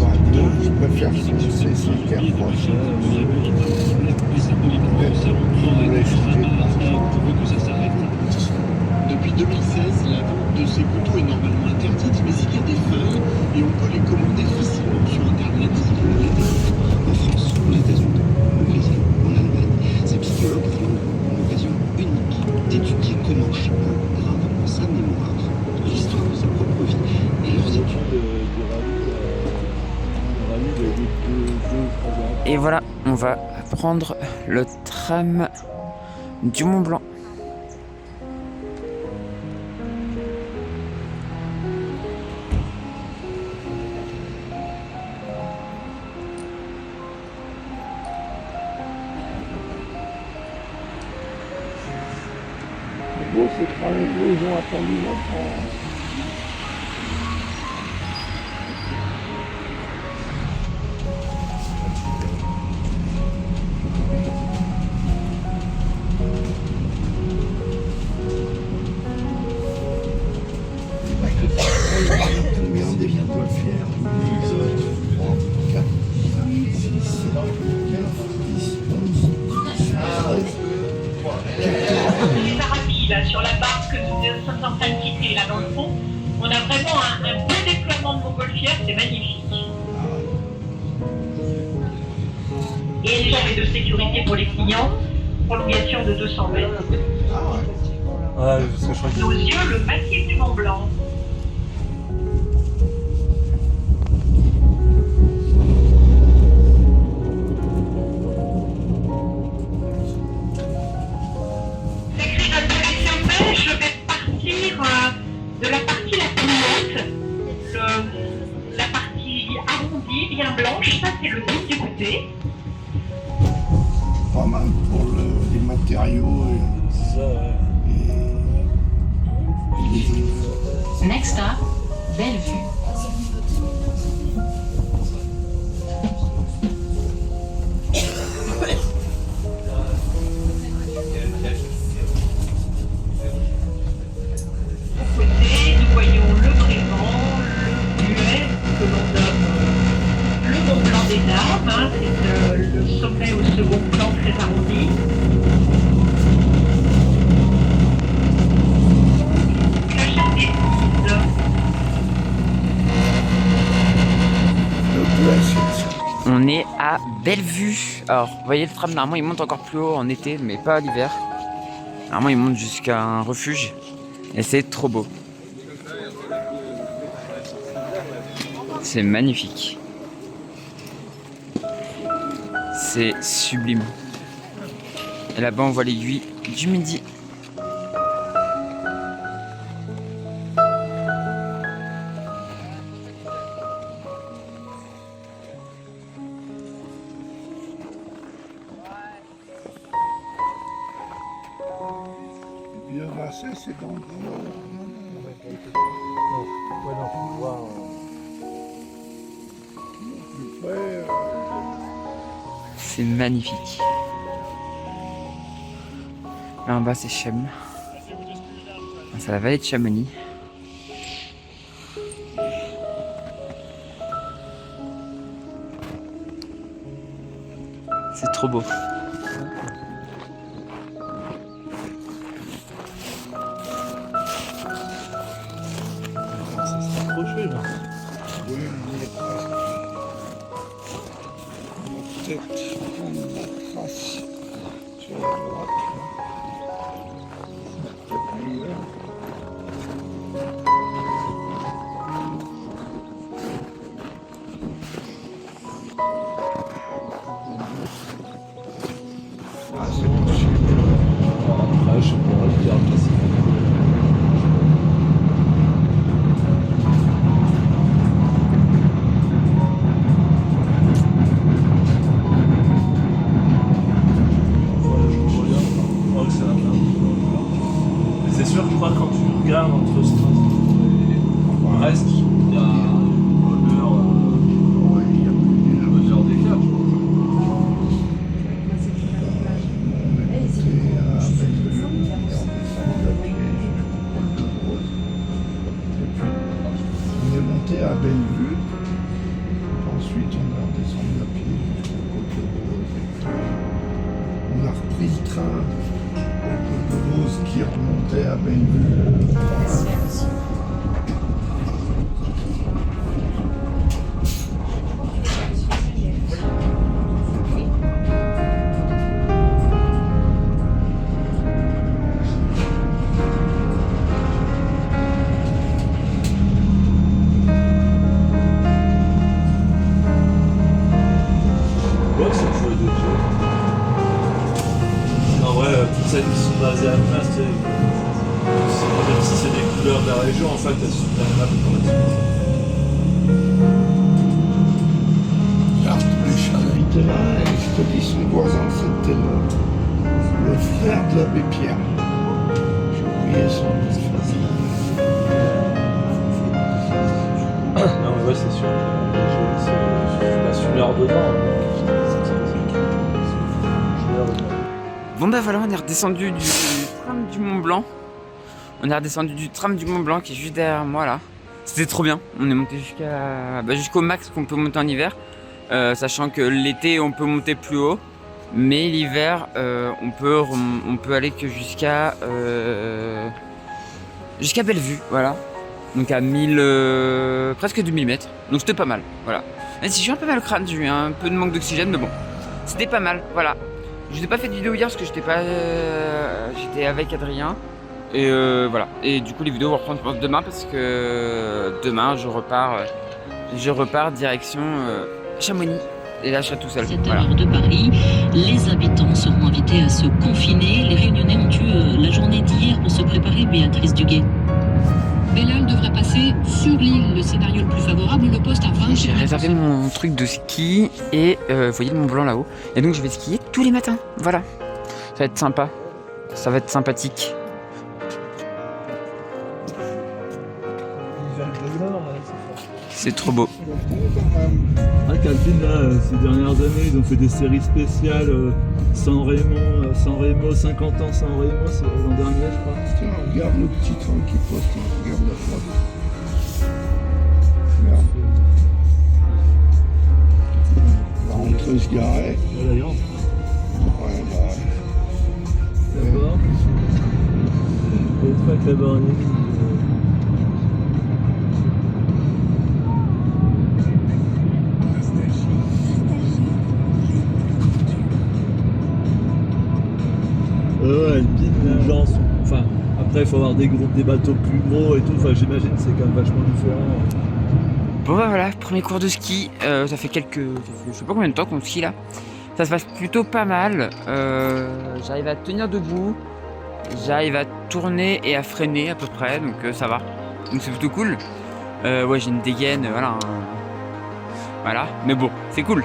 82, je préfère c'est qu'un proche. Depuis 2016, la vente de ces couteaux est normalement interdite, mais il y a des failles et on peut les commander facilement sur Internet. En France, aux États-Unis, au Brésil, en Allemagne, ces psychologues ont une occasion unique d'étudier comment chacun grave en sa mémoire l'histoire de sa propre vie et leurs études. Et voilà, on va prendre le tram du Mont Blanc. Bon, ces tramways, ils ont attendu longtemps. Combien des montgolfières? 3, 4, 5, 6, 7, 8, 9, 10, 11, 13, 14. Là, sur la barre que nous sommes en train de quitter là dans le fond, on a vraiment un beau déploiement de montgolfières, c'est magnifique. Et une chambre de sécurité pour les clients, prolongation de 200 mètres. Ouais, parce que je crois que... Nos yeux, le massif du Mont Blanc. Je vais partir de la partie la plus haute, la partie arrondie, bien blanche, ça c'est le guide du goûter. Pas mal pour les matériaux C'est ça, ouais. et Next stop, Bellevue. Nous voyons le Brévent, le Muet, que l'on nomme le Mont Blanc des Dames, hein, c'est le sommet au second plan très arrondi. La chaîne des Mondes. On est à Bellevue. Alors, vous voyez le tram, normalement il monte encore plus haut en été, mais pas l'hiver. Normalement il monte jusqu'à un refuge. Et c'est trop beau. C'est magnifique. C'est sublime. Et là-bas on voit l'aiguille du Midi. Vieux Grasset, c'est dans le nord. Ouais, non, faut voir. Plus près, C'est magnifique. Là en bas c'est Cham. C'est la vallée de Chamonix. C'est trop beau. Ça s'est accroché, là. oui, on y est presque. On va peut-être prendre la trace sur la droite. C'est peut-être mieux. Ah, c'est possible. Ah, je sais pas, je dirais que c'est... C'est sûr, je crois, quand tu regardes entre Strasbourg et le reste, il y a une heure d'écart, je crois. Et avec le qui remontait à Bellevue. Ouais, c'est le jeu de Dieu. En vrai, toutes celles qui sont basées à Place, tu sais, même si c'est des couleurs de la région, en fait, elles sont bien là Regarde tous les chats qui étaient là, et je te dis, son voisin, c'était le frère de l'abbé Pierre. J'ai oublié son nom de famille. Non, mais ouais, c'est sûr. Je suis l'heure dedans. Bon bah voilà, on est redescendu du tram du Mont Blanc. On est redescendu du tram du Mont Blanc qui est juste derrière moi là. C'était trop bien. On est monté jusqu'au max qu'on peut monter en hiver. Sachant que l'été on peut monter plus haut. Mais l'hiver on peut aller que jusqu'à Bellevue, voilà. Donc à 1000, presque 2000 mètres. Donc c'était pas mal, voilà. Même si j'ai un peu mal au crâne, j'ai eu un peu de manque d'oxygène, mais bon. C'était pas mal, voilà. Je n'ai pas fait de vidéo hier parce que j'étais avec Adrien. Et voilà. Et du coup les vidéos vont reprendre je pense demain parce que demain je repars direction Chamonix. Et là je serai tout seul. Cette Voilà. heure de Paris, les habitants seront invités à se confiner. Les Réunionnais ont eu la journée d'hier pour se préparer, Béatrice Duguay. Bellal devrait passer sur l'île, le scénario le plus favorable, le poste à 20. J'ai réservé mon truc de ski et vous voyez le Mont Blanc là-haut. Et donc je vais skier tous les matins. Voilà. Ça va être sympa. Ça va être sympathique. C'est trop beau. Ah, Calvin, là, ces dernières années, ils ont fait des séries spéciales San Remo, 50 ans San Remo, c'est l'an dernier, je crois. Tiens, regarde le petit train qui passe là. Regarde la droite. Regarde. La rentrée se garait. Voilà, il rentre. Ouais, bah. D'abord. L'autre fois que là-bas, on est. Ouais, les gens sont. Enfin, après, il faut avoir des bateaux plus gros et tout. Enfin, j'imagine que c'est quand même vachement différent. Bon bah voilà, premier cours de ski. Ça fait je sais pas combien de temps qu'on skie là. Ça se passe plutôt pas mal. J'arrive à tenir debout. J'arrive à tourner et à freiner à peu près. Donc ça va. Donc c'est plutôt cool. Ouais, j'ai une dégaine. Voilà. Voilà. Mais bon, c'est cool.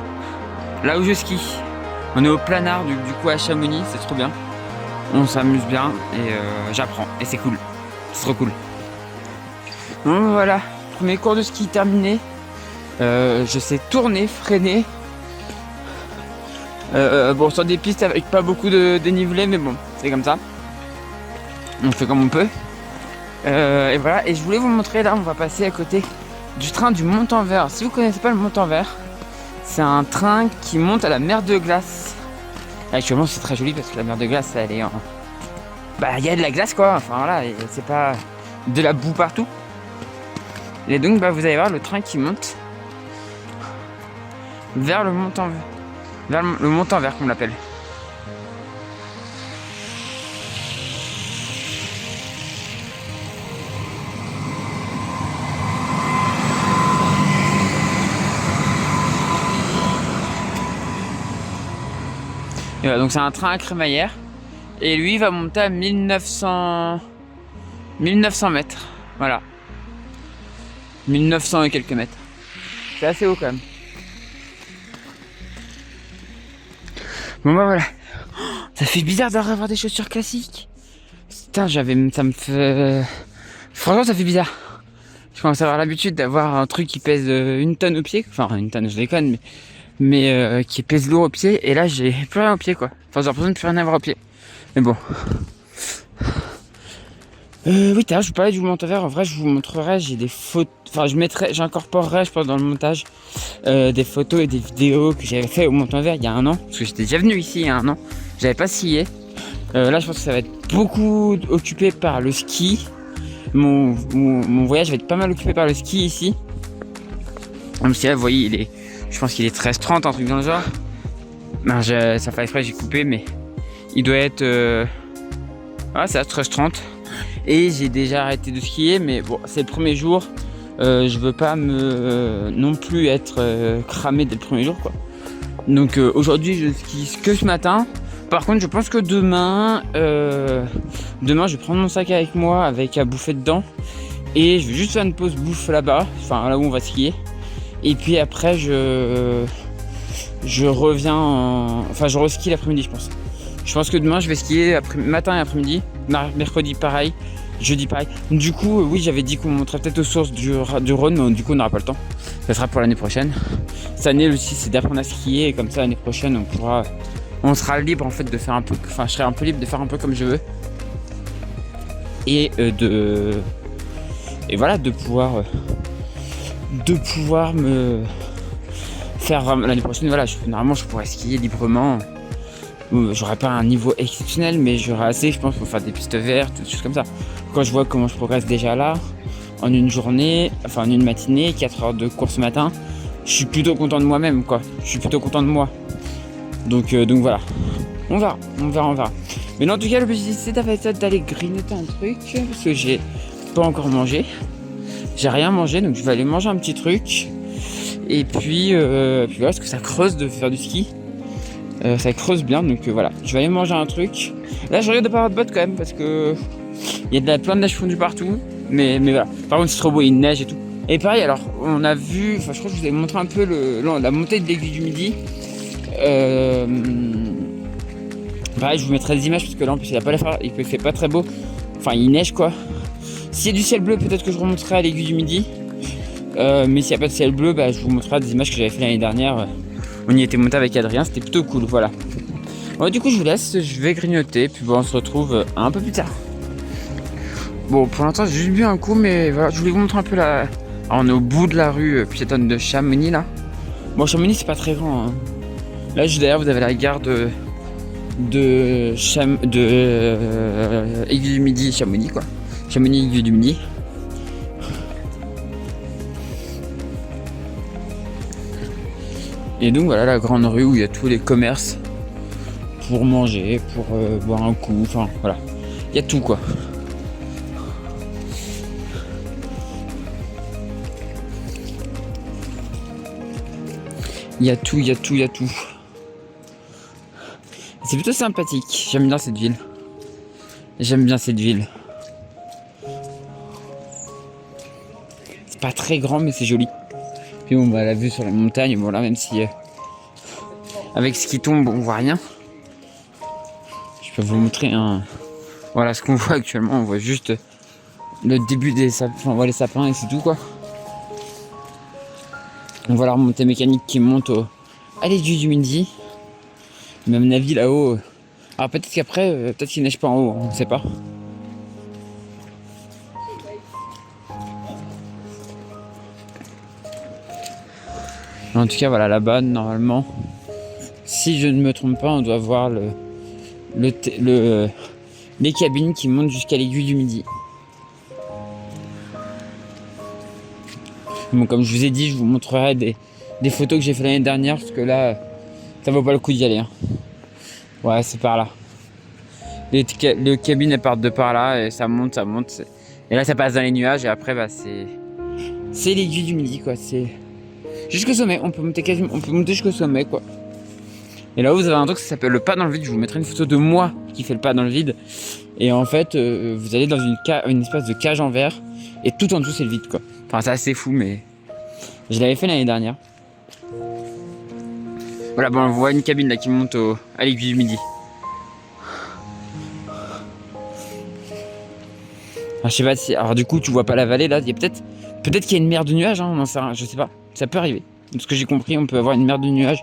Là où je skie, on est au Planard du coup à Chamonix. C'est trop bien. On s'amuse bien et j'apprends et c'est cool, c'est trop cool. Bon voilà, premier cours de ski terminé. Je sais tourner, freiner. Bon sur des pistes avec pas beaucoup de dénivelé mais bon, c'est comme ça. On fait comme on peut. Et voilà, et je voulais vous montrer là, on va passer à côté du train du Montanvert. Si vous connaissez pas le Montanvert, c'est un train qui monte à la mer de glace. Actuellement c'est très joli parce que la mer de glace elle est en... Bah il y a de la glace quoi, enfin voilà, c'est pas de la boue partout. Et donc bah vous allez voir le train qui monte vers le Montanvert. Vers le Montanvert comme on l'appelle. Et voilà, donc c'est un train à crémaillère et lui va monter à 1900 mètres, voilà, 1900 et quelques mètres, c'est assez haut quand même. Bon bah voilà, ça fait bizarre d'avoir des chaussures classiques, putain ça me fait, franchement ça fait bizarre, je commence à avoir l'habitude d'avoir un truc qui pèse 1 tonne au pied, enfin 1 tonne je déconne mais qui pèse lourd au pied et là j'ai plus rien au pied quoi. Enfin j'ai l'impression de plus rien avoir au pied. Mais bon. Oui je vous parlais du Montanvert, en vrai je vous montrerai, j'ai des photos, enfin j'incorporerai je pense dans le montage des photos et des vidéos que j'avais fait au Montanvert il y a 1 an. Parce que j'étais déjà venu ici il y a 1 an. J'avais pas skié. Là je pense que ça va être beaucoup occupé par le ski. Mon voyage va être pas mal occupé par le ski ici. Même si là vous voyez je pense qu'il est 13h30, un truc dans le genre. Ben, ça fait exprès, j'ai coupé, mais il doit être c'est à 13h30. Et j'ai déjà arrêté de skier, mais bon, c'est le premier jour. Je veux pas non plus être cramé dès le premier jour, quoi. Donc aujourd'hui je skie que ce matin. Par contre je pense que demain je vais prendre mon sac avec moi avec à bouffer dedans. Et je vais juste faire une pause bouffe là-bas, enfin là où on va skier. Et puis après je reviens je reskie l'après-midi, je pense. Je pense que demain je vais skier matin et après-midi. Mercredi pareil, jeudi pareil. Du coup oui, j'avais dit qu'on monterait peut-être aux sources du Rhône, mais du coup on n'aura pas le temps. Ça sera pour l'année prochaine. Cette année aussi c'est d'apprendre à skier, et comme ça l'année prochaine on sera libre en fait de faire un peu, je serai un peu libre de faire un peu comme je veux. Et voilà, de pouvoir me faire l'année prochaine. Voilà, normalement je pourrais skier librement. J'aurais pas un niveau exceptionnel, mais j'aurais assez, je pense, pour faire des pistes vertes, des choses comme ça. Quand je vois comment je progresse déjà là, en une journée, enfin en une matinée, 4 heures de course matin, je suis plutôt content de moi-même, quoi. Je suis plutôt content de moi. Donc voilà. On verra. Mais non, en tout cas, l'objectif c'est d'aller grignoter un truc, parce que j'ai pas encore mangé. J'ai rien mangé, donc je vais aller manger un petit truc. Et puis voilà, parce que ça creuse de faire du ski. Ça creuse bien, donc voilà. Je vais aller manger un truc. Là, je regarde de pas avoir de bottes quand même, parce que il y a plein de neige fondue partout. Mais voilà. Par contre, c'est trop beau, il neige et tout. Et pareil, alors, on a vu, je crois que je vous ai montré un peu la montée de l'aiguille du Midi. Pareil, je vous mettrai des images, parce que là, en plus, il fait pas très beau. Enfin, il neige, quoi. S'il y a du ciel bleu, peut-être que je remonterai à l'aiguille du Midi. Mais s'il n'y a pas de ciel bleu, je vous montrerai des images que j'avais fait l'année dernière. On y était monté avec Adrien, c'était plutôt cool, voilà. Bon, du coup je vous laisse, je vais grignoter, puis bon, on se retrouve un peu plus tard. Bon, pour l'instant j'ai juste bu un coup, mais voilà, je voulais vous montrer un peu là. Alors, on est au bout de la rue piétonne de Chamonix là. Bon, Chamonix c'est pas très grand, hein. Là juste derrière vous avez la gare de Aiguille du Midi, Chamonix quoi. Chamonix, Aiguille du Midi. Et donc voilà la grande rue où il y a tous les commerces pour manger, pour boire un coup, enfin voilà. Il y a tout quoi. Il y a tout. C'est plutôt sympathique, j'aime bien cette ville. C'est pas très grand mais c'est joli. Puis bon, la vue sur la montagne, bon là même si avec ce qui tombe on voit rien. Je peux vous montrer voilà ce qu'on voit actuellement, on voit juste le début des sapins, on voit les sapins et c'est tout quoi. On voit la remontée mécanique qui monte à l'aiguille du Midi. Même la ville là-haut. Alors peut-être qu'après, peut-être qu'il neige pas en haut, on ne sait pas. En tout cas voilà, là-bas normalement, si je ne me trompe pas, on doit voir les cabines qui montent jusqu'à l'aiguille du Midi. Bon, comme je vous ai dit, je vous montrerai des photos que j'ai fait l'année dernière, parce que là ça vaut pas le coup d'y aller, hein. Ouais, c'est par là. Les cabines elles partent de par là et ça monte. Et là ça passe dans les nuages et après c'est l'aiguille du Midi quoi, c'est jusqu'au sommet, on peut monter jusqu'au sommet quoi. Et là vous avez un truc qui s'appelle le pas dans le vide, je vous mettrai une photo de moi qui fait le pas dans le vide. Et en fait vous allez dans une espèce de cage en verre et tout en dessous c'est le vide quoi. Enfin c'est assez fou mais je l'avais fait l'année dernière. Voilà, bon on voit une cabine là qui monte à l'aiguille du Midi. Ah, je sais pas si... Alors du coup tu vois pas la vallée là, il y a peut-être qu'il y a une mer de nuages, hein, on en sait rien, je sais pas. Ça peut arriver. De ce que j'ai compris, on peut avoir une mer de nuages.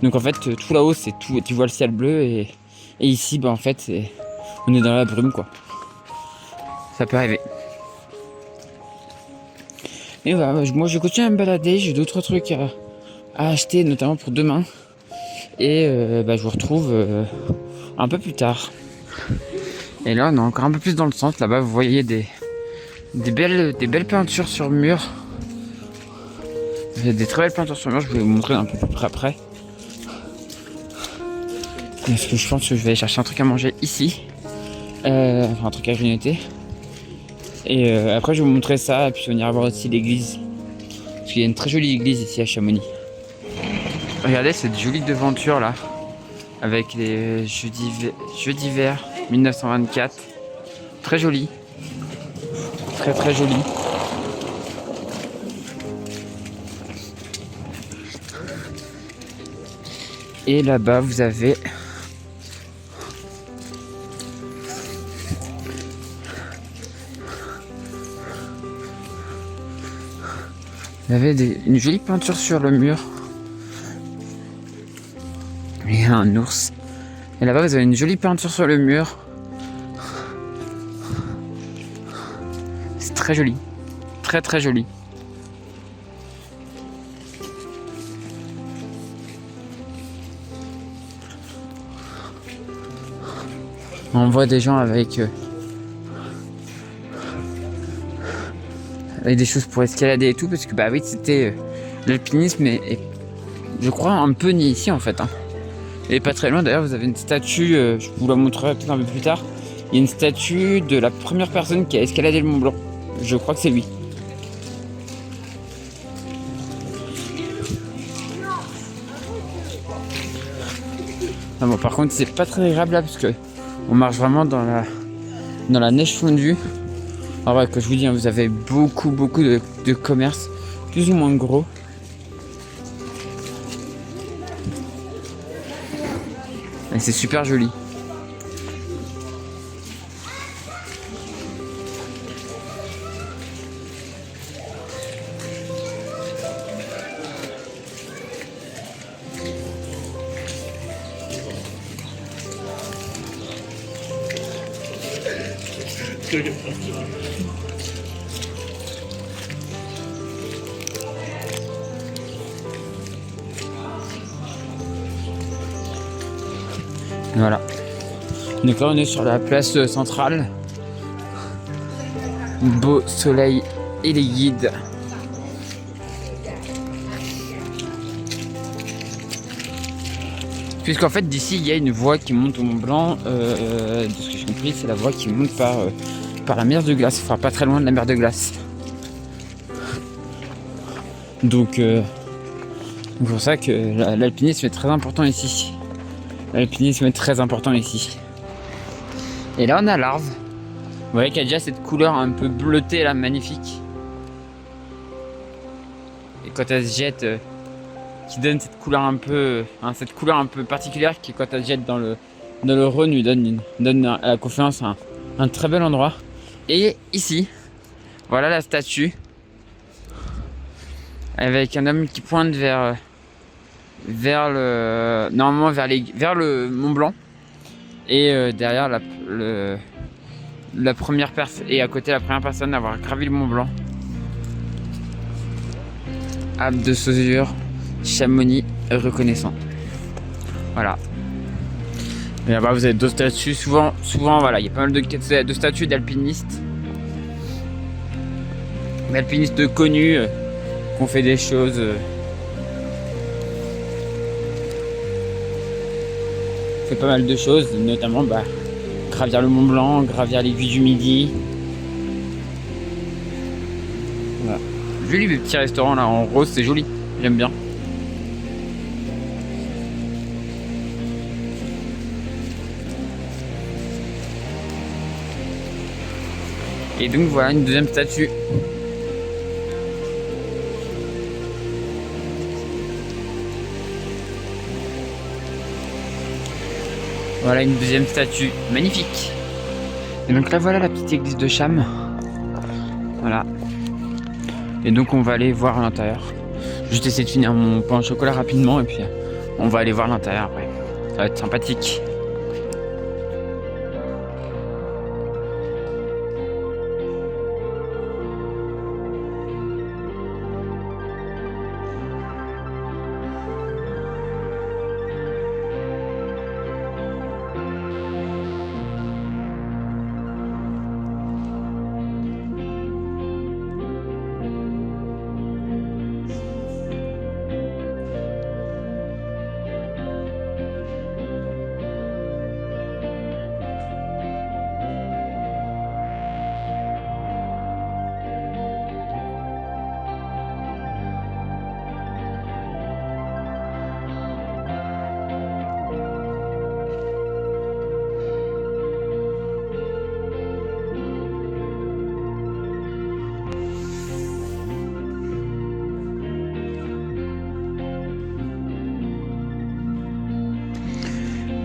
Donc en fait tout là-haut c'est tout, tu vois le ciel bleu et ici en fait on est dans la brume quoi. Ça peut arriver. Et voilà, moi je continue à me balader, j'ai d'autres trucs à acheter notamment pour demain. Et je vous retrouve un peu plus tard. Et là on est encore un peu plus dans le centre. Là-bas vous voyez des belles peintures sur mur. Il y a des très belles peintures sur mur, je vais vous montrer un peu plus près après. Parce que je pense que je vais aller chercher un truc à manger ici. Enfin un truc à grignoter. Et après je vais vous montrer ça et puis on ira voir aussi l'église. Parce qu'il y a une très jolie église ici à Chamonix. Regardez cette jolie devanture là. Avec les jeux d'hiver 1924. Très joli. Très joli. Et là-bas vous avez une jolie peinture sur le mur. Il y a un ours. Et là-bas vous avez une jolie peinture sur le mur. C'est très joli. Très joli. On voit des gens avec des choses pour escalader et tout, parce que bah oui c'était l'alpinisme et je crois un peu né ici en fait. Et pas très loin d'ailleurs vous avez une statue, je vous la montrerai peut-être un peu plus tard. Il y a une statue de la première personne qui a escaladé le Mont Blanc. Je crois que c'est lui. Ah bon, par contre c'est pas très agréable là parce que on marche vraiment dans la neige fondue. Alors ouais, que je vous dis, vous avez beaucoup de commerces, plus ou moins gros. Et c'est super joli. Voilà. Donc là on est sur la place centrale. Beau soleil et les guides. Puisqu'en fait d'ici il y a une voie qui monte au Mont Blanc. De ce que j'ai compris c'est la voie qui monte par la mer de glace. Enfin pas très loin de la mer de glace. Donc c'est pour ça que l'alpinisme est très important ici. L'alpinisme est très important ici. Et là on a l'Arve. Vous voyez qu'il y a déjà cette couleur un peu bleutée là, magnifique. Et quand elle se jette, qui donne cette couleur un peu, particulière qui quand elle se jette dans le Rhône lui donne à la confiance un très bel endroit. Et ici, voilà la statue avec un homme qui pointe vers le Mont Blanc et derrière la première personne et à côté la première personne à avoir gravi le Mont Blanc. Alpes de Saussure, Chamonix reconnaissant. Voilà. Et là-bas vous avez d'autres statues. Souvent voilà, il y a pas mal de statues d'alpinistes. D'alpinistes connus qui ont fait des choses. Fait pas mal de choses, notamment gravir le Mont Blanc, gravir l'aiguille du Midi. Voilà. Joli les petits restaurants là en rose, c'est joli, j'aime bien. Et donc voilà une deuxième statue. Voilà une deuxième statue magnifique. Et donc là voilà la petite église de Cham. Voilà. Et donc on va aller voir à l'intérieur. Juste essayer de finir mon pain au chocolat rapidement et puis on va aller voir l'intérieur après. Ça va être sympathique.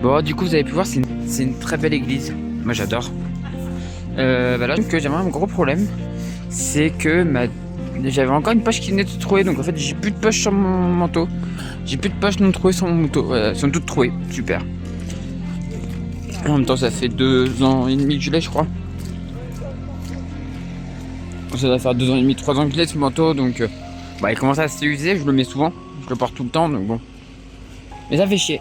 Bon, du coup, vous avez pu voir, c'est une très belle église. Moi, j'adore. Bah là, que j'avais un gros problème. C'est que j'avais encore une poche qui venait de se trouver. Donc, en fait, j'ai plus de poche sur mon manteau. J'ai plus de poche non trouées sur mon manteau. Elles sont toutes trouées. Super. En même temps, ça fait 2 ans et demi que je l'ai, je crois. Ça doit faire 2 ans et demi, 3 ans que je l'ai ce manteau. Donc, bah, il commence à s'user. Je le mets souvent. Je le porte tout le temps. Donc, bon. Mais ça fait chier.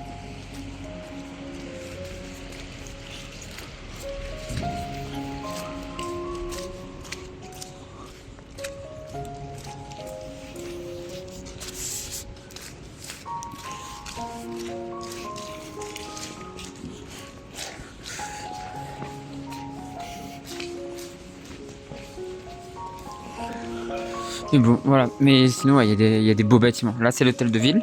Mais bon, voilà. Mais sinon, ouais, il y a des beaux bâtiments. Là, c'est l'hôtel de ville.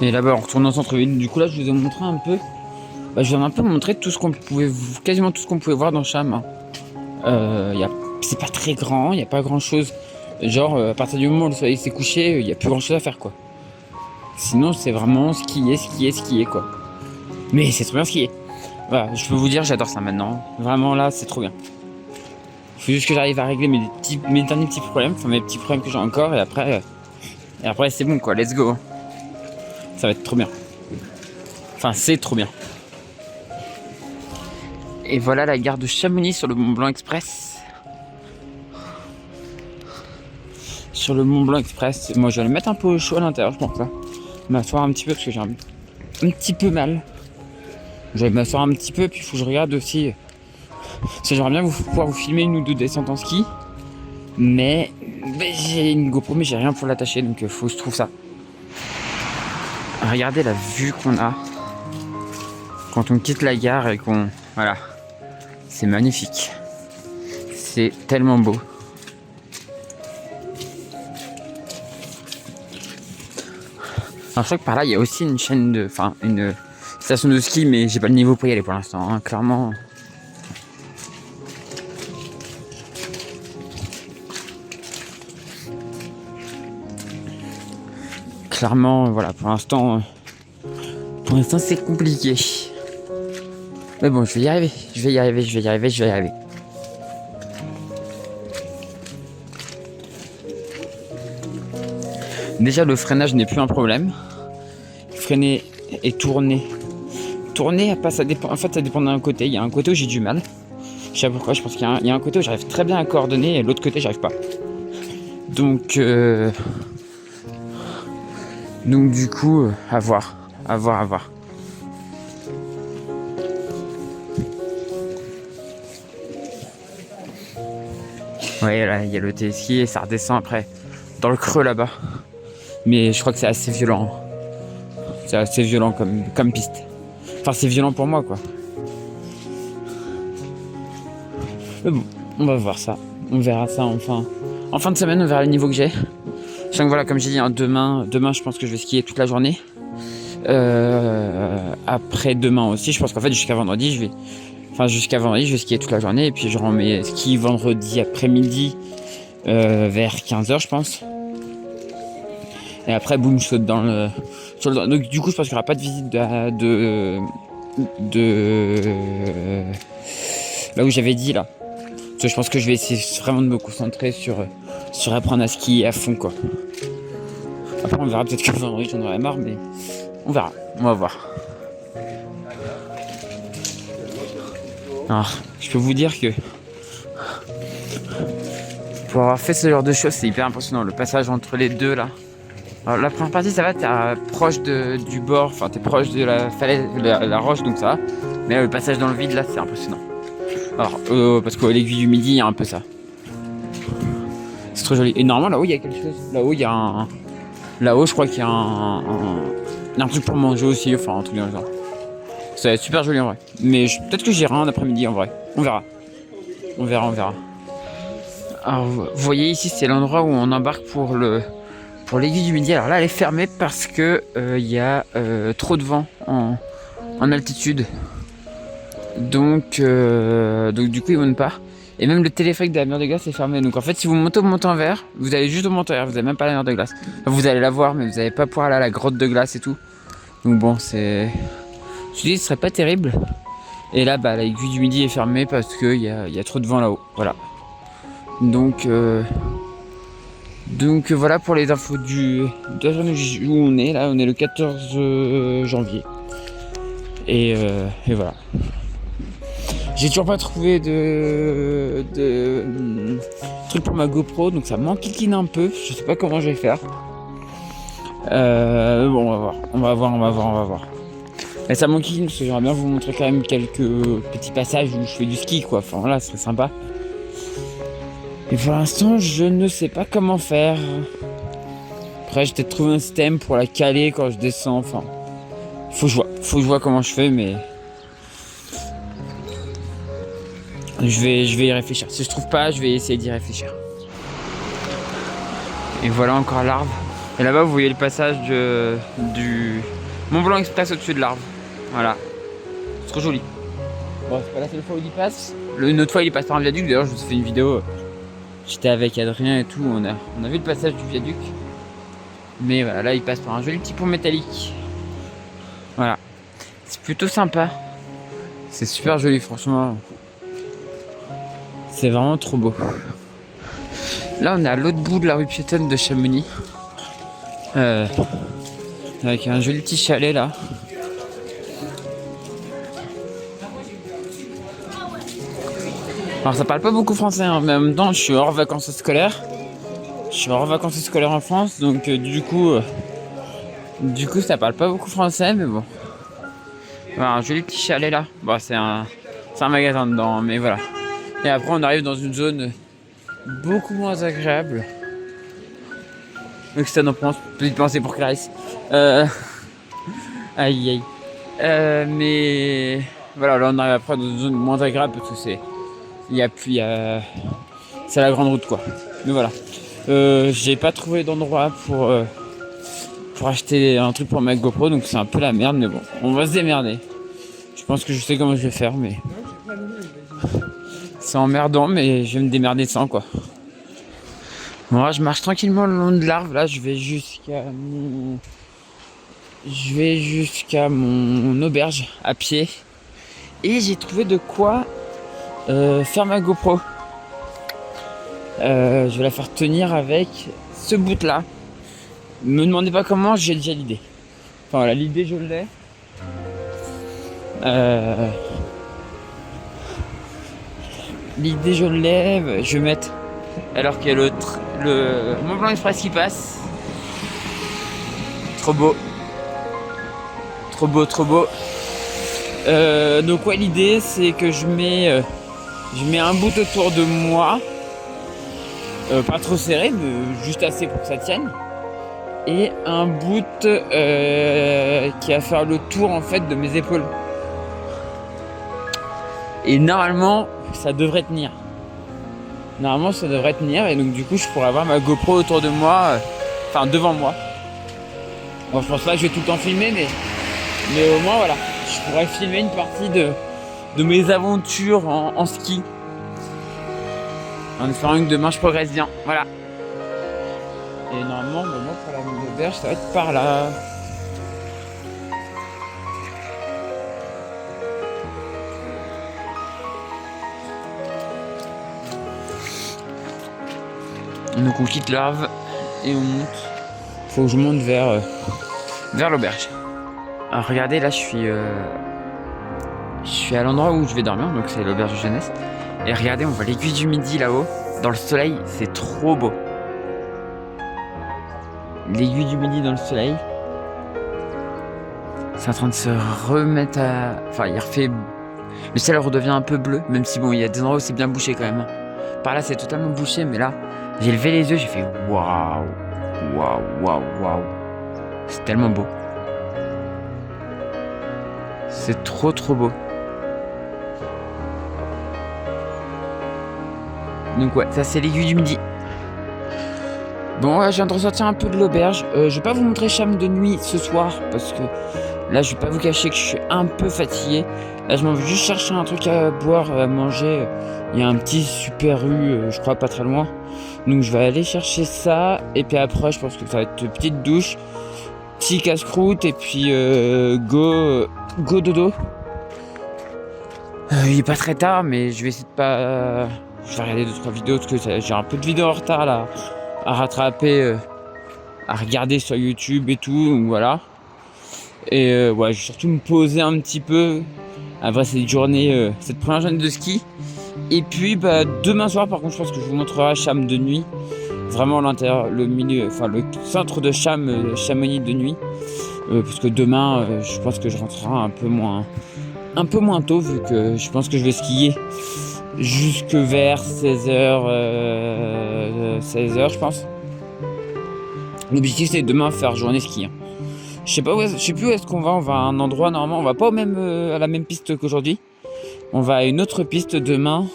Et là-bas, on retourne en centre-ville. Du coup, là, je vous ai montré un peu. Bah, je vous ai un peu montré tout ce qu'on pouvait, quasiment tout ce qu'on pouvait voir dans Cham. C'est pas très grand, il n'y a pas grand-chose. Genre, à partir du moment où le soleil s'est couché, il n'y a plus grand-chose à faire, quoi. Sinon, c'est vraiment skier, quoi. Mais c'est trop bien skier. Voilà, je peux vous dire, j'adore ça maintenant. Vraiment, là, c'est trop bien. Il faut juste que j'arrive à régler mes derniers petits problèmes, enfin mes petits problèmes que j'ai encore, et après c'est bon, quoi. Let's go. Ça va être trop bien. Enfin, c'est trop bien. Et voilà la gare de Chamonix sur le Mont Blanc Express. Sur le Mont Blanc Express. Moi, je vais le mettre un peu au chaud à l'intérieur, je pense. Là. M'asseoir un petit peu parce que j'ai un petit peu mal. Je vais m'asseoir un petit peu, puis il faut que je regarde aussi. Parce que j'aimerais bien pouvoir vous filmer 1 ou 2 descentes en ski. Mais j'ai une GoPro, mais j'ai rien pour l'attacher, donc il faut que je trouve ça. Regardez la vue qu'on a quand on quitte la gare et qu'on... Voilà. C'est magnifique. C'est tellement beau. Alors je crois que par là il y a aussi une chaîne de... Enfin une station de ski, mais j'ai pas le niveau pour y aller pour l'instant, hein, clairement. Clairement, voilà, pour l'instant c'est compliqué. Mais bon, je vais y arriver. Déjà, le freinage n'est plus un problème. Freiner et tourner. Tourner, ça dépend. En fait, ça dépend d'un côté. Il y a un côté où j'ai du mal. Je sais pas pourquoi. Je pense qu'il y a un côté où j'arrive très bien à coordonner et l'autre côté, j'arrive pas. Donc du coup, à voir. Ouais, là, il y a le téléski et ça redescend après dans le creux là-bas. Mais je crois que c'est assez violent. C'est assez violent comme piste. Enfin, c'est violent pour moi, quoi. Mais bon, on va voir ça. On verra ça en fin de semaine, on verra le niveau que j'ai. Je sens que voilà, comme j'ai dit, hein, demain, je pense que je vais skier toute la journée. Après demain aussi, je pense qu'en fait jusqu'à vendredi, je vais skier toute la journée. Et puis je rends mes skis vendredi après-midi vers 15h, je pense. Et après, boum, je saute sur le... Donc du coup, je pense qu'il n'y aura pas de visite de là où j'avais dit, là. Parce que je pense que je vais essayer vraiment de me concentrer sur apprendre à skier à fond, quoi. Après, on verra, peut-être que vendredi, j'en aurai marre, mais on verra. On va voir. Alors, je peux vous dire que pour avoir fait ce genre de choses, c'est hyper impressionnant. Le passage entre les deux, là. Alors, la première partie, ça va, t'es proche du bord, enfin, t'es proche de la falaise, la roche, donc ça va. Mais là, le passage dans le vide, là, c'est impressionnant. Alors, parce qu'à l'aiguille du midi, il y a un peu ça. C'est trop joli. Et normalement, là-haut, il y a quelque chose. Là-haut, il y a un... Là-haut, je crois qu'il y a un truc pour manger aussi, enfin, un truc dans le genre. Ça va être super joli, en vrai. Mais peut-être que j'irai un après-midi, en vrai. On verra. Alors, vous voyez ici, c'est l'endroit où on embarque pour l'aiguille du midi. Alors là, elle est fermée parce que il y a trop de vent en altitude. Donc du coup, ils vont pas. Et même le téléphérique de la mer de glace est fermé. Donc en fait, si vous montez au Montanvert, vous allez juste au Montanvert, vous n'avez même pas la mer de glace. Enfin, vous allez la voir, mais vous n'allez pas pouvoir aller à la grotte de glace et tout. Donc bon, c'est... Je dis, ce serait pas terrible. Et là, bah, l'aiguille du Midi est fermée parce qu'il y a trop de vent là-haut. Voilà. Donc voilà pour les infos de la journée où on est. Là, on est le 14 janvier. Et voilà. J'ai toujours pas trouvé de truc pour ma GoPro, donc ça m'enquiquine un peu. Je sais pas comment je vais faire. Bon, on va voir. Et ça m'enquiquine parce que j'aimerais bien vous montrer quand même quelques petits passages où je fais du ski, quoi. Enfin voilà, ce serait sympa. Et pour l'instant, je ne sais pas comment faire. Après, j'ai peut-être trouvé un système pour la caler quand je descends. Enfin, faut que je vois comment je fais, mais je vais y réfléchir. Si je trouve pas, je vais essayer d'y réfléchir. Et voilà encore l'Arve. Et là-bas, vous voyez le passage du Mont Blanc Express au-dessus de l'Arve. Voilà. C'est trop joli. Bon, c'est pas la seule fois où il y passe. Une autre fois, il passe par un viaduc. D'ailleurs, je vous ai fait une vidéo. J'étais avec Adrien et tout. On a vu le passage du viaduc. Mais voilà, là, il passe par un joli petit pont métallique. Voilà. C'est plutôt sympa. C'est super joli, franchement. C'est vraiment trop beau. Là, on est à l'autre bout de la rue piétonne de Chamonix. Avec un joli petit chalet là. Alors ça parle pas beaucoup français, hein, mais en même temps je suis hors vacances scolaires. Je suis hors vacances scolaires en France, donc du coup ça parle pas beaucoup français, mais bon. Voilà, un joli petit chalet là. Bon, c'est un magasin dedans, mais voilà. Et après on arrive dans une zone beaucoup moins agréable. Donc ça n'en pense, petite pensée pour Clarisse. Aïe. Mais voilà, là on arrive après dans une zone moins agréable parce que c'est la grande route quoi. Mais voilà. J'ai pas trouvé d'endroit pour acheter un truc pour ma GoPro, donc c'est un peu la merde, mais bon, on va se démerder. Je pense que je sais comment je vais faire, mais c'est emmerdant, mais je vais me démerder sans quoi. Bon, là, je marche tranquillement le long de l'Arve. Là, je vais jusqu'à mon auberge à pied. Et j'ai trouvé de quoi faire ma GoPro. Je vais la faire tenir avec ce bout là. Me demandez pas comment, j'ai déjà l'idée. Enfin voilà, l'idée je l'ai. L'idée je l'ai. Je vais mettre, alors qu'il y a le Mont Blanc Express qui passe. Trop beau. Donc ouais, l'idée c'est que je mets un bout autour de moi. Pas trop serré, mais juste assez pour que ça tienne. Et un bout qui va faire le tour en fait de mes épaules. Et normalement, ça devrait tenir. Et donc du coup, je pourrais avoir ma GoPro autour de moi, enfin devant moi. Bon, je pense pas que je vais tout le temps filmer, mais au moins voilà, je pourrais filmer une partie de mes aventures en ski. En espérant que demain je progresse bien, voilà. Et normalement, moi pour la auberge, ça va être par là. Donc on quitte l'Arve et on monte. Faut que je monte vers l'auberge. Alors regardez, là je suis à l'endroit où je vais dormir, donc c'est l'auberge de jeunesse. Et regardez, on voit l'aiguille du Midi là-haut, dans le soleil, c'est trop beau. L'aiguille du Midi dans le soleil. C'est en train de se remettre à... Enfin, il refait... Le ciel redevient un peu bleu, même si bon, il y a des endroits où c'est bien bouché quand même. Par là, c'est totalement bouché, mais là, j'ai levé les yeux, j'ai fait waouh. C'est tellement beau. C'est trop beau. Donc ouais, ça c'est l'aiguille du Midi. Bon, ouais, je viens de ressortir un peu de l'auberge. Je vais pas vous montrer Cham de nuit ce soir parce que là, je vais pas vous cacher que je suis un peu fatigué. Là, je m'en vais juste chercher un truc à boire, à manger. Il y a un petit Super U, je crois, pas très loin. Donc, je vais aller chercher ça. Et puis après, je pense que ça va être une petite douche, petit casse-croûte, et puis go dodo. Il est pas très tard, mais je vais essayer de pas... Je vais regarder 2-3 vidéos, parce que j'ai un peu de vidéos en retard, là, à rattraper, à regarder sur YouTube et tout, donc voilà. Et ouais, je vais surtout me poser un petit peu après cette journée, cette première journée de ski. Et puis demain soir, par contre, je pense que je vous montrerai Cham de nuit. Vraiment l'intérieur, le milieu, enfin le centre de Chamonix de nuit. Parce que demain, je pense que je rentrerai un peu moins tôt, vu que je pense que je vais skier jusque vers 16h, je pense. L'objectif, c'est demain faire journée ski. Je sais plus où est-ce qu'on va. On va à un endroit, normalement, on va pas à la même piste qu'aujourd'hui. On va à une autre piste demain,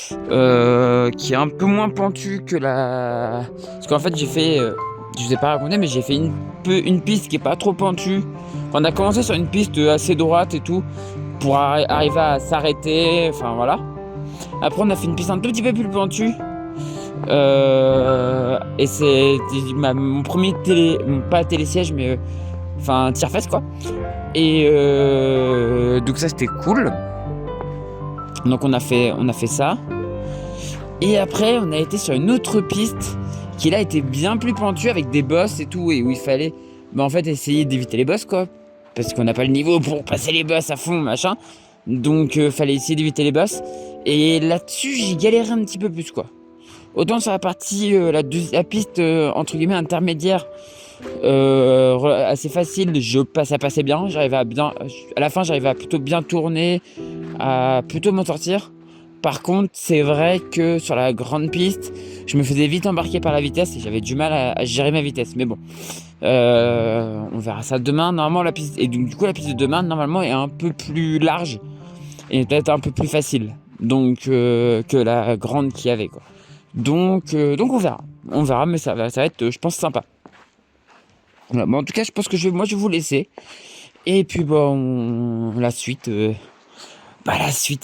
qui est un peu moins pentue que la... Parce qu'en fait, je vous ai pas raconté, mais j'ai fait une piste qui est pas trop pentue. Enfin, on a commencé sur une piste assez droite et tout, pour arriver à s'arrêter, enfin voilà. Après, on a fait une piste un tout petit peu plus pentue. Et c'est mon premier pas télésiège, mais enfin tire-fesse quoi. Et donc ça c'était cool. Donc on a fait ça. Et après on a été sur une autre piste qui là était bien plus pentue avec des bosses et tout, et où il fallait en fait essayer d'éviter les bosses quoi, parce qu'on n'a pas le niveau pour passer les bosses à fond machin. Donc fallait essayer d'éviter les bosses. Et là-dessus j'ai galéré un petit peu plus quoi. Autant sur la partie, la piste entre guillemets intermédiaire, assez facile, ça passait bien. À la fin, j'arrivais à plutôt bien tourner, à plutôt m'en sortir. Par contre, c'est vrai que sur la grande piste, je me faisais vite embarquer par la vitesse et j'avais du mal à gérer ma vitesse. Mais bon, on verra ça demain. Normalement, la piste la piste de demain normalement est un peu plus large et peut-être un peu plus facile, donc que la grande qu'il y avait quoi. Donc on verra, mais ça va être, je pense, sympa. Voilà. Bon, en tout cas, je pense que je vais vous laisser. Et puis la suite,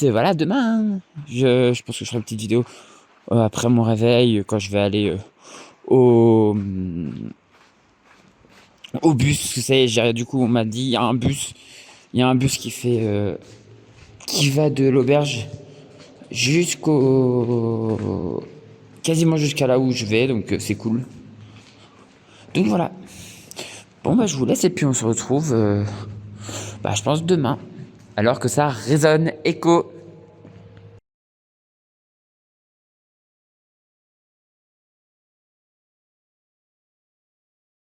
voilà, demain. Je pense que je ferai une petite vidéo après mon réveil, quand je vais aller au bus. Vous savez, du coup, on m'a dit, il y a un bus qui va de l'auberge quasiment jusqu'à là où je vais, donc c'est cool. Donc voilà. Bon je vous laisse et puis on se retrouve je pense demain, alors que ça résonne écho.